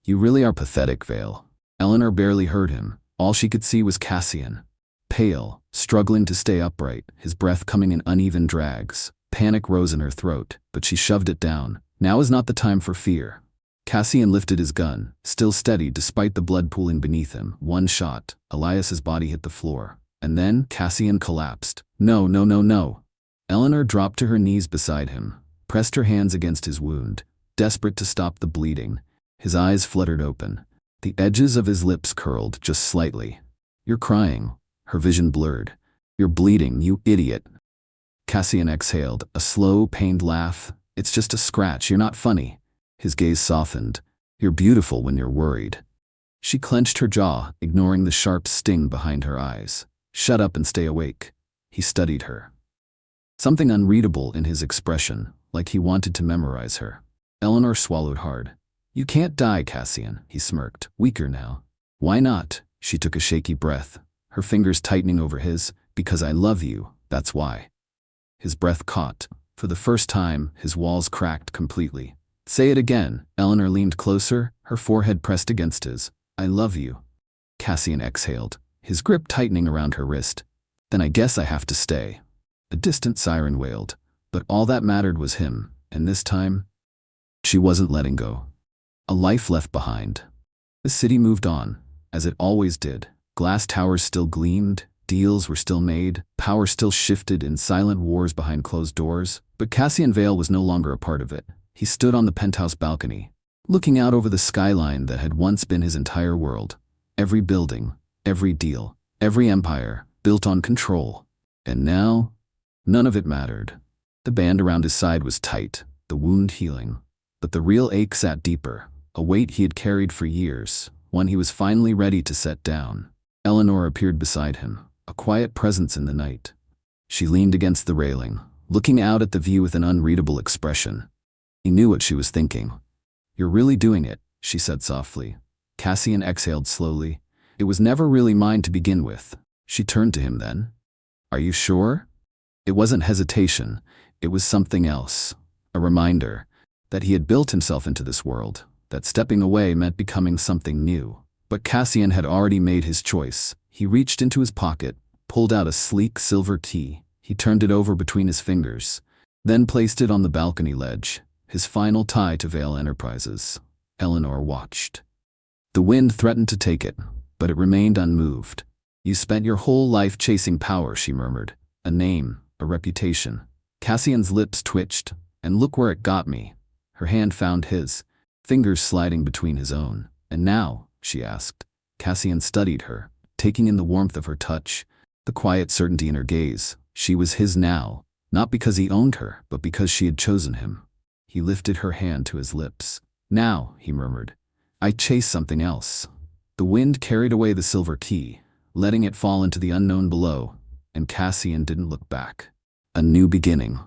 You really are pathetic, Vale. Eleanor barely heard him. All she could see was Cassian, pale, struggling to stay upright, his breath coming in uneven drags. Panic rose in her throat, but she shoved it down. Now is not the time for fear. Cassian lifted his gun, still steady despite the blood pooling beneath him. One shot, Elias's body hit the floor. And then Cassian collapsed. No, no, no, no. Eleanor dropped to her knees beside him, pressed her hands against his wound, desperate to stop the bleeding. His eyes fluttered open. The edges of his lips curled just slightly. You're crying. Her vision blurred. You're bleeding, you idiot. Cassian exhaled, a slow, pained laugh. It's just a scratch, you're not funny. His gaze softened. You're beautiful when you're worried. She clenched her jaw, ignoring the sharp sting behind her eyes. Shut up and stay awake. He studied her. Something unreadable in his expression, like he wanted to memorize her. Eleanor swallowed hard. You can't die, Cassian, he smirked, weaker now. Why not? She took a shaky breath, her fingers tightening over his. Because I love you, that's why. His breath caught. For the first time, his walls cracked completely. Say it again. Eleanor leaned closer, her forehead pressed against his. I love you. Cassian exhaled, his grip tightening around her wrist. Then I guess I have to stay. A distant siren wailed, but all that mattered was him, and this time, she wasn't letting go. A life left behind. The city moved on, as it always did. Glass towers still gleamed, deals were still made, power still shifted in silent wars behind closed doors, but Cassian Vale was no longer a part of it. He stood on the penthouse balcony, looking out over the skyline that had once been his entire world. Every building, every deal, every empire, built on control. And now, none of it mattered. The band around his side was tight, the wound healing. But the real ache sat deeper, a weight he had carried for years, one he was finally ready to set down. Eleanor appeared beside him, a quiet presence in the night. She leaned against the railing, looking out at the view with an unreadable expression. He knew what she was thinking. You're really doing it, she said softly. Cassian exhaled slowly. It was never really mine to begin with. She turned to him then. Are you sure? It wasn't hesitation, it was something else. A reminder that he had built himself into this world, that stepping away meant becoming something new. But Cassian had already made his choice. He reached into his pocket, pulled out a sleek silver key. He turned it over between his fingers, then placed it on the balcony ledge, his final tie to Vale Enterprises. Eleanor watched. The wind threatened to take it, but it remained unmoved. You spent your whole life chasing power, she murmured. A name, a reputation. Cassian's lips twitched, and look where it got me. Her hand found his, fingers sliding between his own. And now, she asked. Cassian studied her, taking in the warmth of her touch, the quiet certainty in her gaze. She was his now, not because he owned her, but because she had chosen him. He lifted her hand to his lips. Now, he murmured, I chase something else. The wind carried away the silver key, letting it fall into the unknown below, and Cassian didn't look back. A new beginning.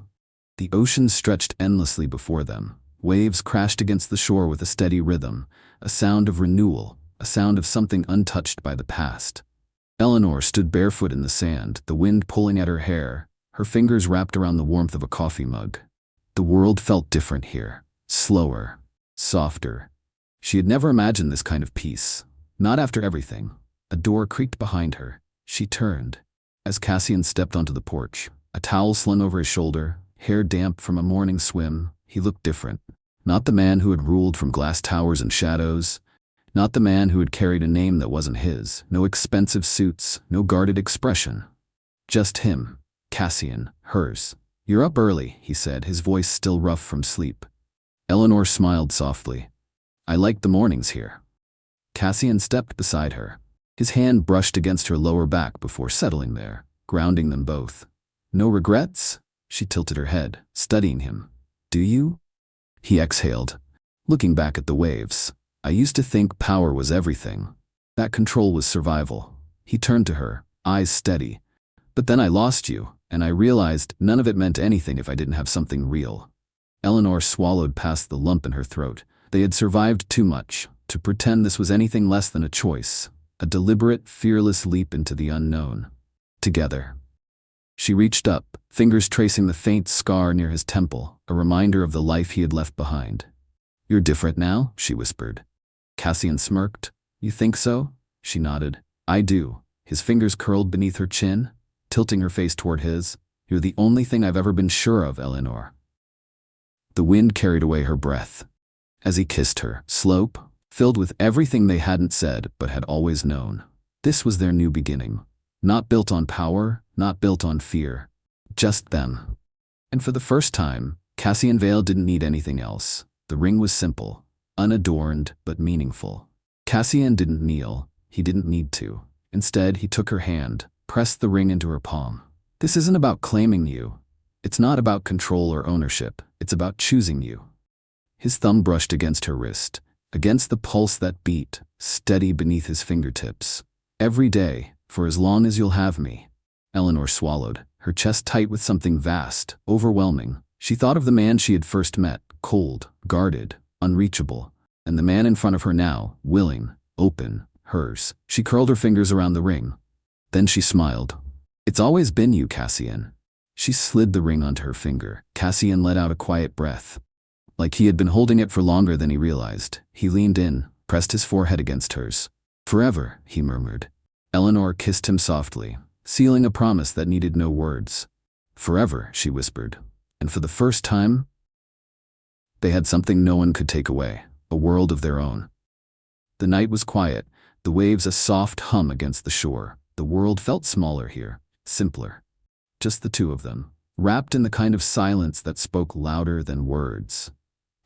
The ocean stretched endlessly before them. Waves crashed against the shore with a steady rhythm, a sound of renewal, a sound of something untouched by the past. Eleanor stood barefoot in the sand, the wind pulling at her hair, her fingers wrapped around the warmth of a coffee mug. The world felt different here, slower, softer. She had never imagined this kind of peace, not after everything. A door creaked behind her. She turned. As Cassian stepped onto the porch, a towel slung over his shoulder, hair damp from a morning swim, he looked different. Not the man who had ruled from glass towers and shadows. Not the man who had carried a name that wasn't his. No expensive suits, no guarded expression. Just him, Cassian, hers. You're up early, he said, his voice still rough from sleep. Eleanor smiled softly. I like the mornings here. Cassian stepped beside her. His hand brushed against her lower back before settling there, grounding them both. No regrets? She tilted her head, studying him. Do you? He exhaled, looking back at the waves. I used to think power was everything. That control was survival. He turned to her, eyes steady. But then I lost you, and I realized none of it meant anything if I didn't have something real. Eleanor swallowed past the lump in her throat. They had survived too much to pretend this was anything less than a choice, a deliberate, fearless leap into the unknown. Together. She reached up, fingers tracing the faint scar near his temple, a reminder of the life he had left behind. You're different now, she whispered. Cassian smirked. You think so? She nodded. I do. His fingers curled beneath her chin, tilting her face toward his. You're the only thing I've ever been sure of, Eleanor. The wind carried away her breath. As he kissed her, slope, filled with everything they hadn't said but had always known. This was their new beginning. Not built on power, not built on fear. Just them. And for the first time, Cassian Vale didn't need anything else. The ring was simple, unadorned but meaningful. Cassian didn't kneel. He didn't need to. Instead, he took her hand, pressed the ring into her palm. This isn't about claiming you. It's not about control or ownership. It's about choosing you. His thumb brushed against her wrist, against the pulse that beat, steady beneath his fingertips. Every day, for as long as you'll have me. Eleanor swallowed, her chest tight with something vast, overwhelming. She thought of the man she had first met, cold, guarded, unreachable, and the man in front of her now, willing, open, hers. She curled her fingers around the ring. Then she smiled. It's always been you, Cassian. She slid the ring onto her finger. Cassian let out a quiet breath. Like he had been holding it for longer than he realized. He leaned in, pressed his forehead against hers. Forever, he murmured. Eleanor kissed him softly, sealing a promise that needed no words. Forever, she whispered. And for the first time, they had something no one could take away, a world of their own. The night was quiet, the waves a soft hum against the shore. The world felt smaller here, simpler. Just the two of them, wrapped in the kind of silence that spoke louder than words.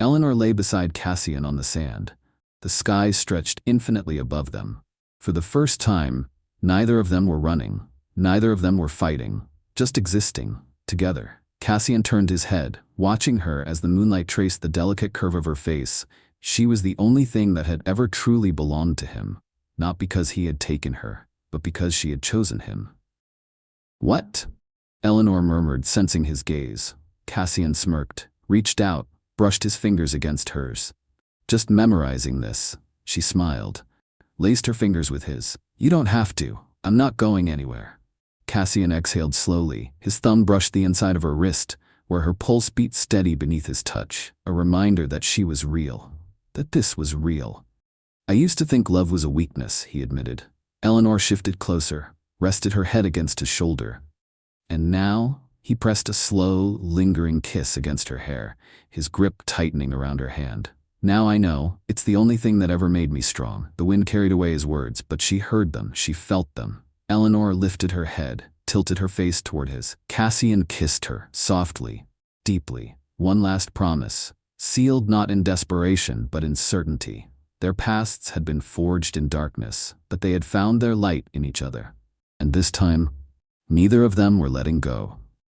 Eleanor lay beside Cassian on the sand. The sky stretched infinitely above them. For the first time, neither of them were running, neither of them were fighting, just existing, together. Cassian turned his head, watching her as the moonlight traced the delicate curve of her face. She was the only thing that had ever truly belonged to him, not because he had taken her, but because she had chosen him. What? Eleanor murmured, sensing his gaze. Cassian smirked, reached out, brushed his fingers against hers. Just memorizing this, she smiled, laced her fingers with his. You don't have to. I'm not going anywhere. Cassian exhaled slowly. His thumb brushed the inside of her wrist, where her pulse beat steady beneath his touch, a reminder that she was real, that this was real. I used to think love was a weakness, he admitted. Eleanor shifted closer, rested her head against his shoulder. And now, he pressed a slow, lingering kiss against her hair, his grip tightening around her hand. Now I know, it's the only thing that ever made me strong. The wind carried away his words, but she heard them, she felt them. Eleanor lifted her head, tilted her face toward his. Cassian kissed her, softly, deeply. One last promise, sealed not in desperation, but in certainty. Their pasts had been forged in darkness, but they had found their light in each other. And this time, neither of them were letting go.